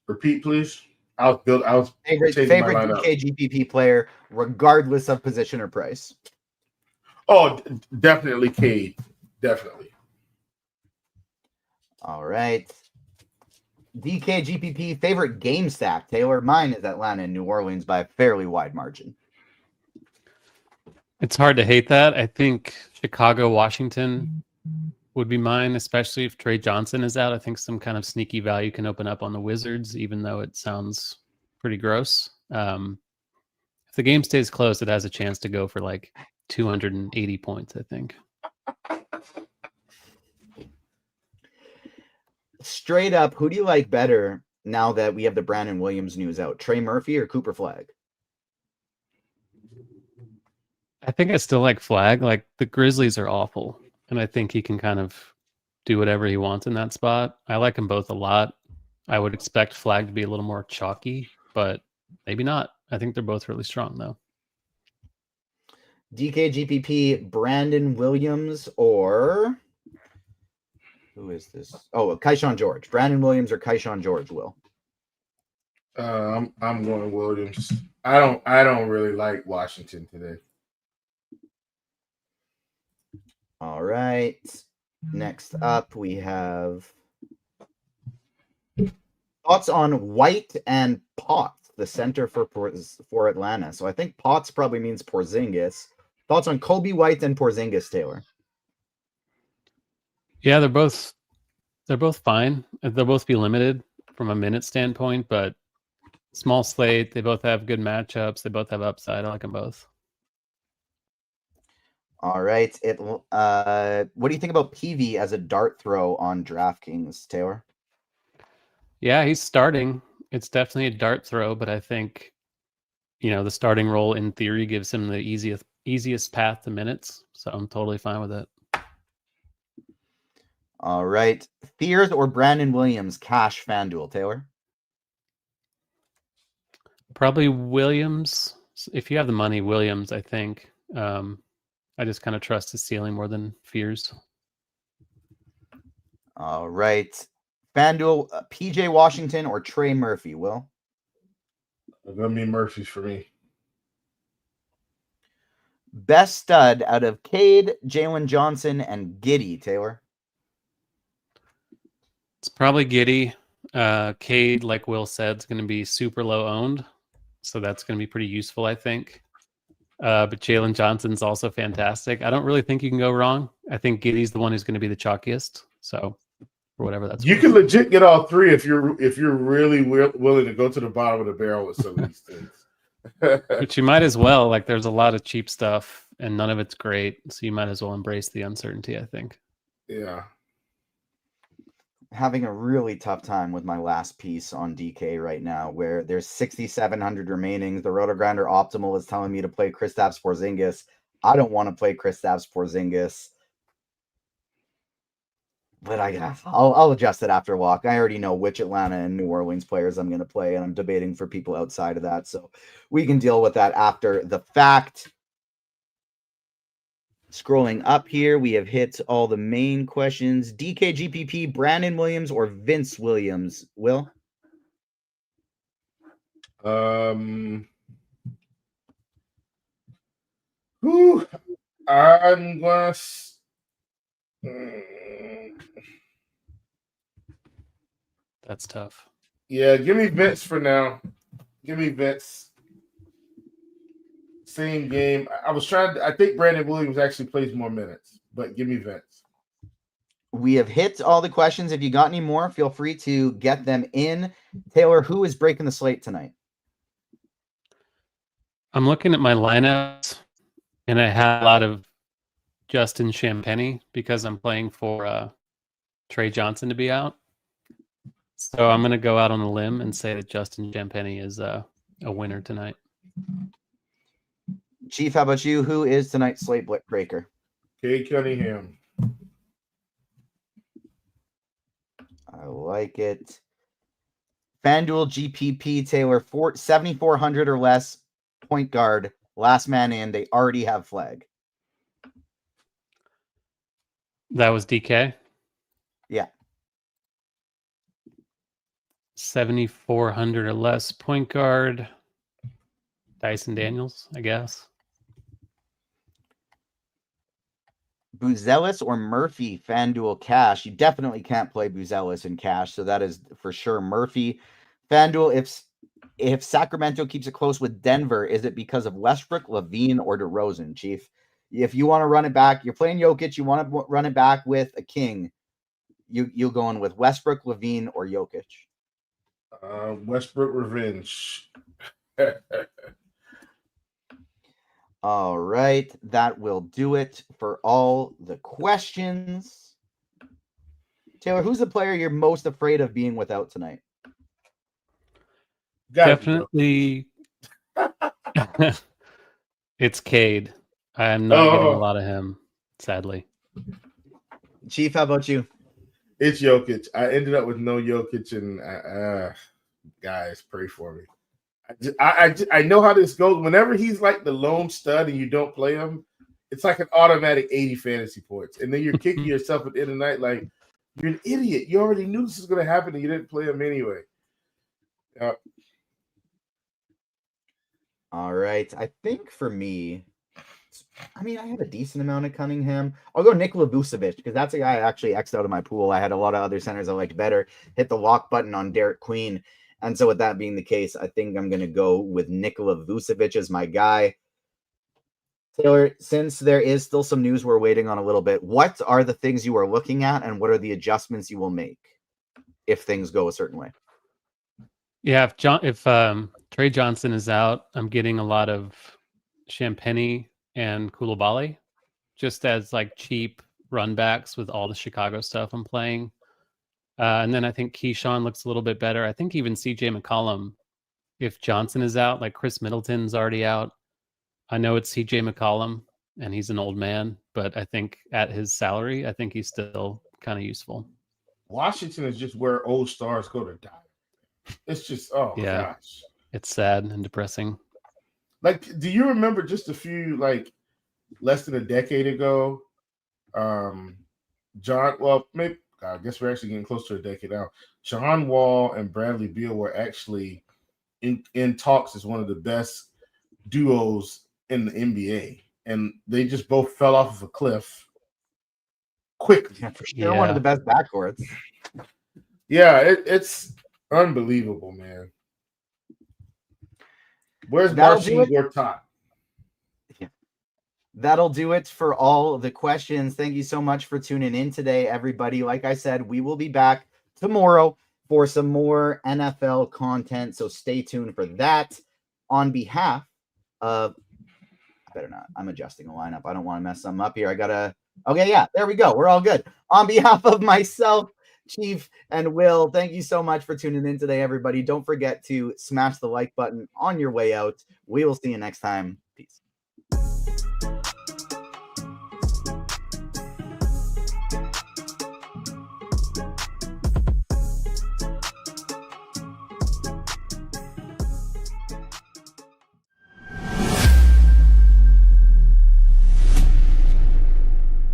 Repeat, please. favorite DK GPP player, regardless of position or price. Oh, definitely Cade. Definitely. All right. DKGPP favorite game stack, Taylor. Mine is Atlanta and New Orleans by a fairly wide margin. It's hard to hate that. I think Chicago, Washington would be mine, especially if Trey Johnson is out. I think some kind of sneaky value can open up on the Wizards, even though it sounds pretty gross. If the game stays close, it has a chance to go for like 280 points, I think. Straight up, who do you like better now that we have the Brandon Williams news out? Trey Murphy or Cooper Flagg? I think I still like Flagg. Like, the Grizzlies are awful, and I think he can kind of do whatever he wants in that spot. I like them both a lot. I would expect Flagg to be a little more chalky, but maybe not. I think they're both really strong, though. DKGPP, Brandon Williams or... Who is this? Oh, Keyshawn George. Brandon Williams or Keyshawn George, Will? I'm going Williams. I don't really like Washington today. All right. Next up, we have thoughts on White and Potts, the center for Atlanta. So I think Potts probably means Porzingis. Thoughts on Kobe White and Porzingis, Taylor? Yeah, they're both fine. They'll both be limited from a minute standpoint, but small slate. They both have good matchups. They both have upside. I like them both. All right. What do you think about PV as a dart throw on DraftKings, Taylor? Yeah, he's starting. It's definitely a dart throw, but I think, the starting role in theory gives him the easiest path to minutes. So I'm totally fine with it. All right. Fears or Brandon Williams cash FanDuel, Taylor? Probably Williams. If you have the money, Williams, I think. I just kind of trust his ceiling more than Fears. All right. FanDuel, PJ Washington or Trey Murphy, Will? It's going to be Murphy for me. Best stud out of Cade, Jalen Johnson, and Giddey, Taylor? It's probably Giddey. Cade, like Will said, is going to be super low owned. So that's going to be pretty useful, I think. But Jalen Johnson's also fantastic. I don't really think you can go wrong. I think Giddey's the one who's going to be the chalkiest. So, for whatever that's you worth. can legit get all three if you're really willing to go to the bottom of the barrel with some of these things. But you might as well. Like, there's a lot of cheap stuff, and none of it's great. So you might as well embrace the uncertainty, I think. Yeah. Having a really tough time with my last piece on DK right now, where there's 6,700 remaining. The RotoGrinder Optimal is telling me to play Kristaps Porzingis. I don't want to play Kristaps Porzingis, but I'll adjust it after walk. I already know which Atlanta and New Orleans players I'm going to play, and I'm debating for people outside of that, so we can deal with that after the fact. Scrolling up here, we have hit all the main questions. DKGPP, Brandon Williams or Vince Williams? Will? I'm gonna. That's tough. Yeah, give me Vince for now. Give me Vince. Same game. I think Brandon Williams actually plays more minutes, but give me Vince. We have hit all the questions. If you got any more, feel free to get them in. Taylor, who is breaking the slate tonight? I'm looking at my lineups, and I have a lot of Justin Champagnie because I'm playing for Trey Johnson to be out. So I'm going to go out on a limb and say that Justin Champagnie is a winner tonight. Chief, how about you? Who is tonight's slate breaker? Cade Cunningham. I like it. FanDuel GPP, Taylor, 7,400 or less, point guard, last man in. They already have Flag. That was DK? Yeah. 7,400 or less, point guard, Dyson Daniels, I guess. Buzelis or Murphy FanDuel cash. You definitely can't play Buzelis in cash, so that is for sure Murphy. FanDuel, if Sacramento keeps it close with Denver, is it because of Westbrook, Levine, or DeRozan, Chief? If you want to run it back, you're playing Jokic, you want to run it back with a king, you're going with Westbrook, Levine, or Jokic? Westbrook revenge. All right, that will do it for all the questions. Taylor, who's the player you're most afraid of being without tonight? Definitely. It's Cade. I'm not getting a lot of him, sadly. Chief, how about you? It's Jokic. I ended up with no Jokic, and guys, pray for me. I know how this goes. Whenever he's like the lone stud and you don't play him, it's like an automatic 80 fantasy points. And then you're kicking yourself at the end of the night like, you're an idiot. You already knew this was going to happen and you didn't play him anyway. All right. I think for me, I have a decent amount of Cunningham. I'll go Nikola Vucevic because that's a guy I actually X'd out of my pool. I had a lot of other centers I liked better. Hit the lock button on Derek Queen. And so with that being the case, I think I'm going to go with Nikola Vucevic as my guy. Taylor, since there is still some news we're waiting on a little bit, what are the things you are looking at and what are the adjustments you will make if things go a certain way? Yeah, if Trey Johnson is out, I'm getting a lot of Champagny and Koulibaly just as like cheap run backs with all the Chicago stuff I'm playing. And then I think Keyshawn looks a little bit better. I think even CJ McCollum, if Johnson is out, like Chris Middleton's already out. I know it's CJ McCollum and he's an old man, but I think at his salary, I think he's still kind of useful. Washington is just where old stars go to die. It's just, gosh. It's sad and depressing. Like, do you remember just a few, like, less than a decade ago, I guess we're actually getting close to a decade now. John Wall and Bradley Beal were actually in talks as one of the best duos in the NBA. And they just both fell off of a cliff quickly. Yeah, for sure, one of the best backcourts. Yeah, it's unbelievable, man. Where's Marcin Gortat? That'll do it for all the questions. Thank you so much for tuning in today, everybody. Like I said, we will be back tomorrow for some more NFL content, so stay tuned for that. On behalf of, I better not, I'm adjusting a lineup. I don't want to mess something up here. There we go. We're all good. On behalf of myself, Chief, and Will, thank you so much for tuning in today, everybody. Don't forget to smash the like button on your way out. We will see you next time. Peace.